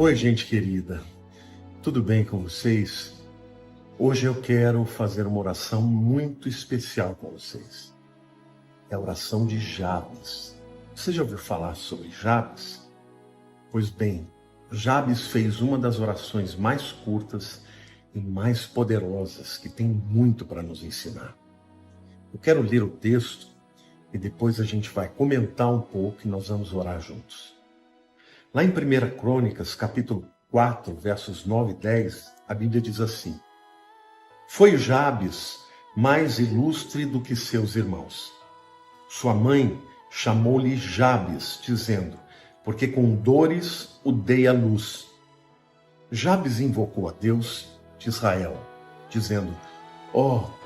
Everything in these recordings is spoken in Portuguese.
Oi, gente querida, tudo bem com vocês? Hoje eu quero fazer uma oração muito especial com vocês. É a oração de Jabes. Você já ouviu falar sobre Jabes? Pois bem, Jabes fez uma das orações mais curtas e mais poderosas que tem muito para nos ensinar. Eu quero ler o texto e depois a gente vai comentar um pouco e nós vamos orar juntos. Lá em 1 Crônicas, capítulo 4, versos 9 e 10, a Bíblia diz assim: Foi Jabes mais ilustre do que seus irmãos. Sua mãe chamou-lhe Jabes, dizendo, porque com dores o dei à luz. Jabes invocou a Deus de Israel, dizendo,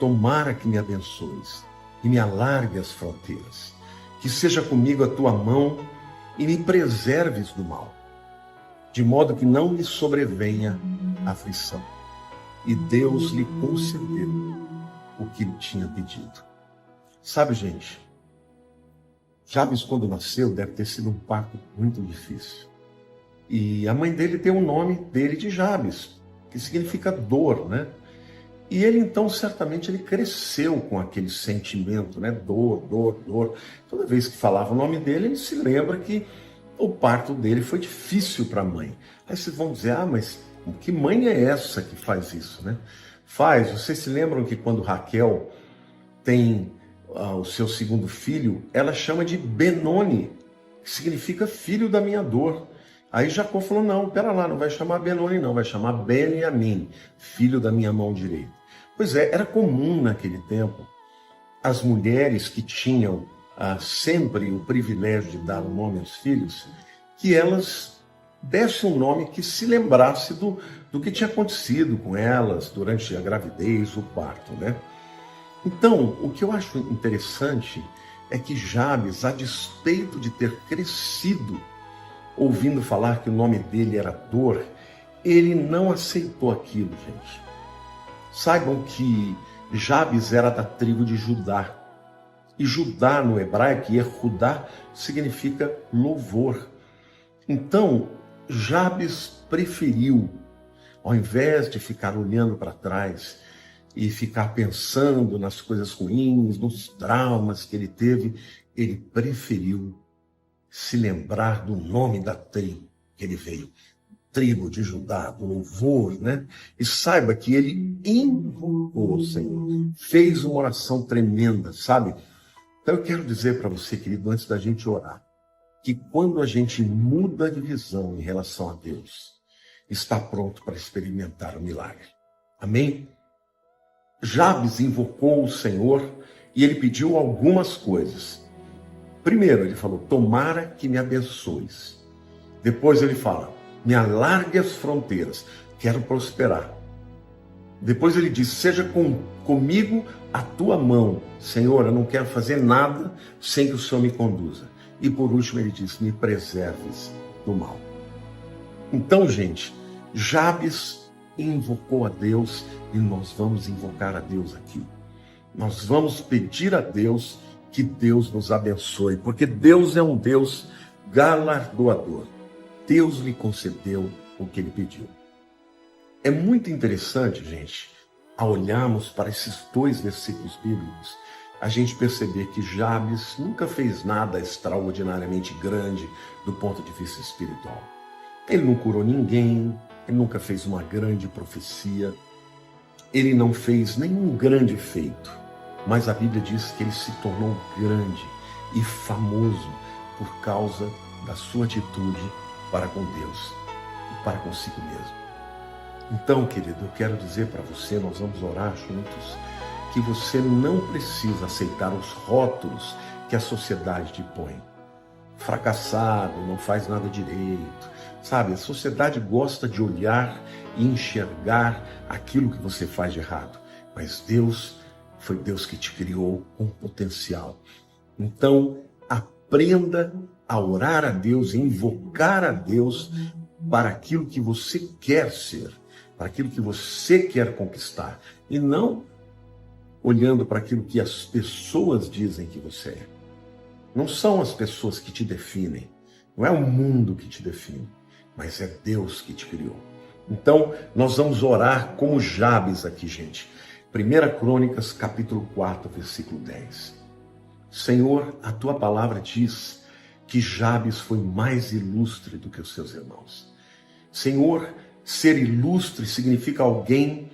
tomara que me abençoes e me alargue as fronteiras, que seja comigo a tua mão e me preserves do mal, de modo que não me sobrevenha aflição. E Deus lhe concedeu o que lhe tinha pedido. Sabe, gente, Jabes, quando nasceu, deve ter sido um parto muito difícil. E a mãe dele tem o nome dele de Jabes, que significa dor, né? E ele, então, certamente, ele cresceu com aquele sentimento, né? Dor, dor, dor. Toda vez que falava o nome dele, ele se lembra que o parto dele foi difícil para a mãe. Aí vocês vão dizer, mas que mãe é essa que faz isso, né? Vocês se lembram que quando Raquel tem o seu segundo filho, ela chama de Benoni, que significa filho da minha dor. Aí Jacó falou, não, pera lá, não vai chamar Benoni não, vai chamar Beniamim, filho da minha mão direita. Pois é, era comum naquele tempo as mulheres que tinham sempre o privilégio de dar o nome aos filhos, que elas dessem um nome que se lembrasse do que tinha acontecido com elas durante a gravidez, o parto, né? Então, o que eu acho interessante é que Jabes, a despeito de ter crescido ouvindo falar que o nome dele era dor, ele não aceitou aquilo, gente. Saibam que Jabes era da tribo de Judá. E Judá no hebraico, Yehudá, significa louvor. Então, Jabes preferiu, ao invés de ficar olhando para trás e ficar pensando nas coisas ruins, nos traumas que ele teve, ele preferiu se lembrar do nome da tribo que ele veio, tribo de Judá, do louvor, né? E saiba que ele invocou o Senhor, fez uma oração tremenda, sabe? Então eu quero dizer para você, querido, antes da gente orar, que quando a gente muda de visão em relação a Deus, está pronto para experimentar o milagre. Amém? Jabes invocou o Senhor e ele pediu algumas coisas. Primeiro, ele falou, tomara que me abençoes. Depois ele fala, me alargue as fronteiras, quero prosperar. Depois ele diz, seja comigo a tua mão. Senhor, eu não quero fazer nada sem que o Senhor me conduza. E por último ele diz, me preserves do mal. Então, gente, Jabes invocou a Deus e nós vamos invocar a Deus aqui. Nós vamos pedir a Deus que Deus nos abençoe, porque Deus é um Deus galardoador. Deus lhe concedeu o que ele pediu. É muito interessante, gente, ao olharmos para esses dois versículos bíblicos, a gente perceber que Jabes nunca fez nada extraordinariamente grande do ponto de vista espiritual. Ele não curou ninguém, ele nunca fez uma grande profecia, ele não fez nenhum grande feito. Mas a Bíblia diz que ele se tornou grande e famoso por causa da sua atitude para com Deus e para consigo mesmo. Então, querido, eu quero dizer para você, nós vamos orar juntos, que você não precisa aceitar os rótulos que a sociedade te põe. Fracassado, não faz nada direito. Sabe, a sociedade gosta de olhar e enxergar aquilo que você faz de errado. Mas Deus foi Deus que te criou com potencial. Então, aprenda a orar a Deus, invocar a Deus para aquilo que você quer ser, para aquilo que você quer conquistar, e não olhando para aquilo que as pessoas dizem que você é. Não são as pessoas que te definem, não é o mundo que te define. mas é Deus que te criou. Então, nós vamos orar como Jabes aqui, gente. 1 Crônicas, capítulo 4, versículo 10. Senhor, a tua palavra diz que Jabes foi mais ilustre do que os seus irmãos. Senhor, ser ilustre significa alguém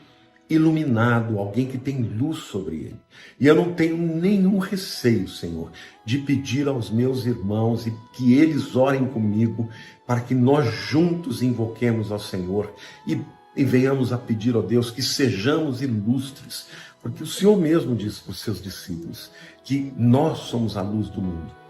iluminado, alguém que tem luz sobre ele. E eu não tenho nenhum receio, Senhor, de pedir aos meus irmãos e que eles orem comigo para que nós juntos invoquemos ao Senhor e venhamos a pedir a Deus que sejamos ilustres, porque o Senhor mesmo disse para os seus discípulos que nós somos a luz do mundo.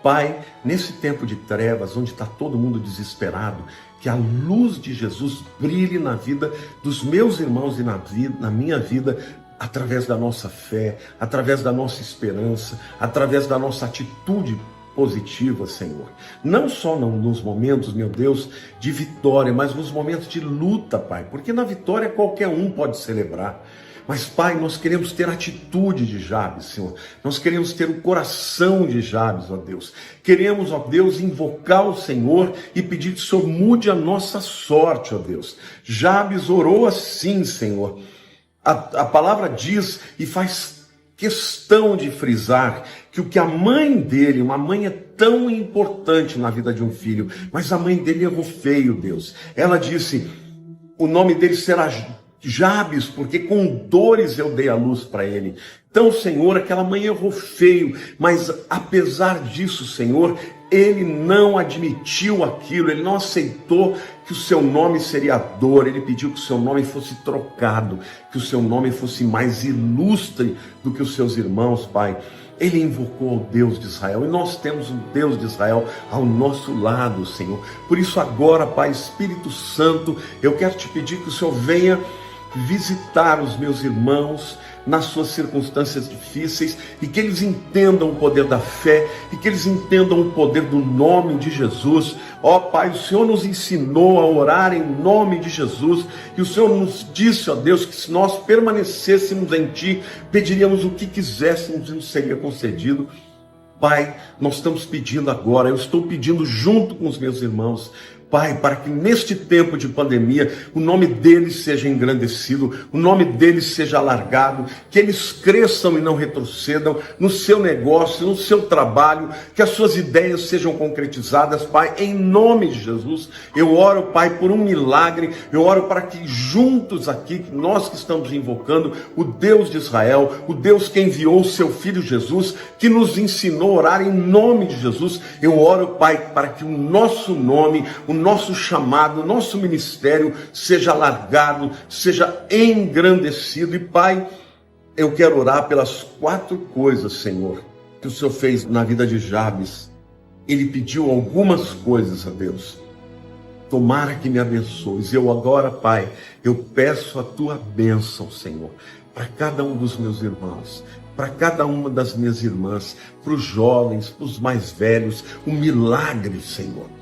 Pai, nesse tempo de trevas, onde está todo mundo desesperado, que a luz de Jesus brilhe na vida dos meus irmãos e na minha vida, através da nossa fé, através da nossa esperança, através da nossa atitude positiva, Senhor. Não só nos momentos, meu Deus, de vitória, mas nos momentos de luta, Pai, porque na vitória qualquer um pode celebrar. Mas, Pai, nós queremos ter a atitude de Jabes, Senhor. Nós queremos ter o coração de Jabes, ó Deus. Queremos, ó Deus, invocar o Senhor e pedir que o Senhor mude a nossa sorte, ó Deus. Jabes orou assim, Senhor. A palavra diz e faz questão de frisar que o que a mãe dele, uma mãe é tão importante na vida de um filho, mas a mãe dele errou feio, Deus. Ela disse, o nome dele será Jabes, porque com dores eu dei a luz para ele. Então, Senhor, aquela mãe errou feio, mas apesar disso, Senhor, ele não admitiu aquilo, ele não aceitou que o seu nome seria dor, ele pediu que o seu nome fosse trocado, que o seu nome fosse mais ilustre do que os seus irmãos, Pai. Ele invocou o Deus de Israel, e nós temos o Deus de Israel ao nosso lado, Senhor. Por isso agora, Pai, Espírito Santo, eu quero te pedir que o Senhor venha visitar os meus irmãos nas suas circunstâncias difíceis, e que eles entendam o poder da fé, e que eles entendam o poder do nome de Jesus. Ó Pai, o Senhor nos ensinou a orar em nome de Jesus, e o Senhor nos disse, ó Deus, que se nós permanecêssemos em Ti, pediríamos o que quiséssemos e nos seria concedido. Pai, nós estamos pedindo agora, eu estou pedindo junto com os meus irmãos, Pai, para que neste tempo de pandemia o nome deles seja engrandecido, o nome deles seja alargado, que eles cresçam e não retrocedam no seu negócio, no seu trabalho, que as suas ideias sejam concretizadas, Pai, em nome de Jesus. Eu oro, Pai, por um milagre, eu oro para que juntos aqui, nós que estamos invocando o Deus de Israel, o Deus que enviou o seu Filho Jesus, que nos ensinou a orar em nome de Jesus, eu oro, Pai, para que o nosso nome, o nosso chamado, o nosso ministério seja alargado, seja engrandecido. E Pai, eu quero orar pelas 4 coisas, Senhor, que o Senhor fez na vida de Jabes. Ele pediu algumas coisas a Deus. Tomara que me abençoes. Eu agora, Pai, eu peço a tua bênção, Senhor, para cada um dos meus irmãos, para cada uma das minhas irmãs, para os jovens, para os mais velhos, um milagre, Senhor.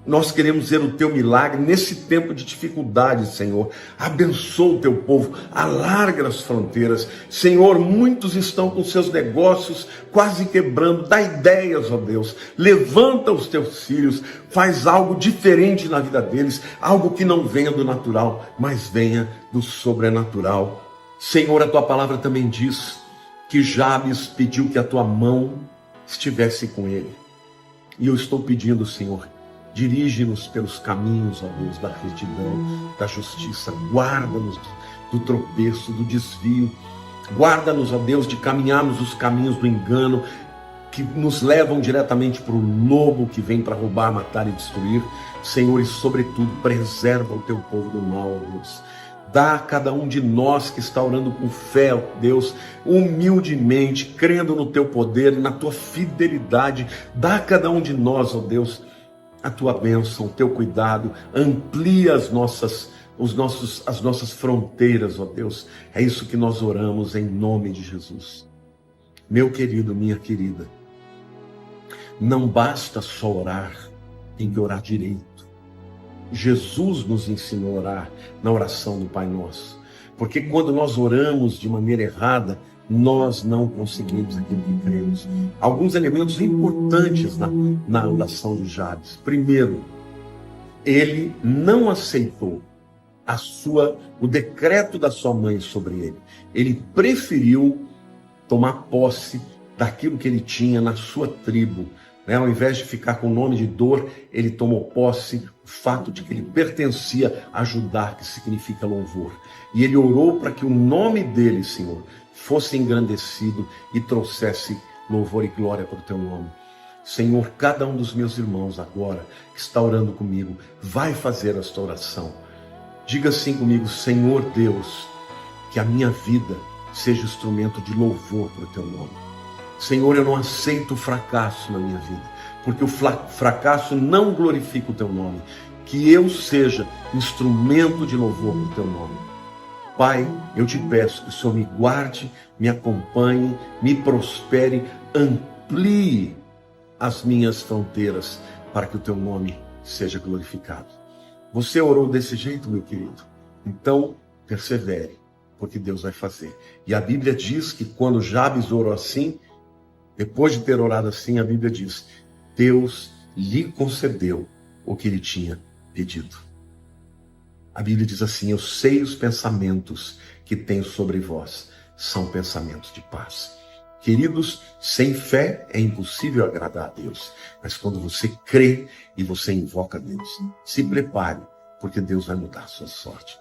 Nós queremos ver o teu milagre nesse tempo de dificuldade, Senhor. Abençoa o teu povo, alarga as fronteiras. Senhor, muitos estão com seus negócios quase quebrando. Dá ideias, ó Deus. Levanta os teus filhos, faz algo diferente na vida deles, algo que não venha do natural, mas venha do sobrenatural. Senhor, a tua palavra também diz que Jabes pediu que a tua mão estivesse com ele. E eu estou pedindo, Senhor, dirige-nos pelos caminhos, ó Deus, da retidão, da justiça. Guarda-nos do tropeço, do desvio. Guarda-nos, ó Deus, de caminharmos os caminhos do engano, que nos levam diretamente para o lobo que vem para roubar, matar e destruir. Senhor, e sobretudo, preserva o teu povo do mal, ó Deus. Dá a cada um de nós que está orando com fé, ó Deus, humildemente, crendo no teu poder e na tua fidelidade. Dá a cada um de nós, ó Deus, a tua bênção, o teu cuidado, amplia as nossas fronteiras, ó Deus. É isso que nós oramos em nome de Jesus. Meu querido, minha querida, não basta só orar, tem que orar direito. Jesus nos ensinou a orar na oração do Pai Nosso, porque quando nós oramos de maneira errada, nós não conseguimos aquilo que cremos. Alguns elementos importantes na oração de Jabes. Primeiro, ele não aceitou o decreto da sua mãe sobre ele. Ele preferiu tomar posse daquilo que ele tinha na sua tribo. Ao invés de ficar com o nome de dor, ele tomou posse do fato de que ele pertencia a Judá, que significa louvor. E ele orou para que o nome dele, Senhor, fosse engrandecido e trouxesse louvor e glória para o teu nome. Senhor, cada um dos meus irmãos agora que está orando comigo, vai fazer esta oração. Diga assim comigo: Senhor Deus, que a minha vida seja instrumento de louvor para o teu nome. Senhor, eu não aceito o fracasso na minha vida, porque o fracasso não glorifica o teu nome. Que eu seja instrumento de louvor para o teu nome. Pai, eu te peço que o Senhor me guarde, me acompanhe, me prospere, amplie as minhas fronteiras para que o teu nome seja glorificado. Você orou desse jeito, meu querido? Então, persevere, porque Deus vai fazer. E a Bíblia diz que quando Jabes orou assim, depois de ter orado assim, a Bíblia diz: Deus lhe concedeu o que ele tinha pedido. A Bíblia diz assim: eu sei os pensamentos que tenho sobre vós, são pensamentos de paz. Queridos, sem fé é impossível agradar a Deus. Mas quando você crê e você invoca a Deus, se prepare, porque Deus vai mudar a sua sorte.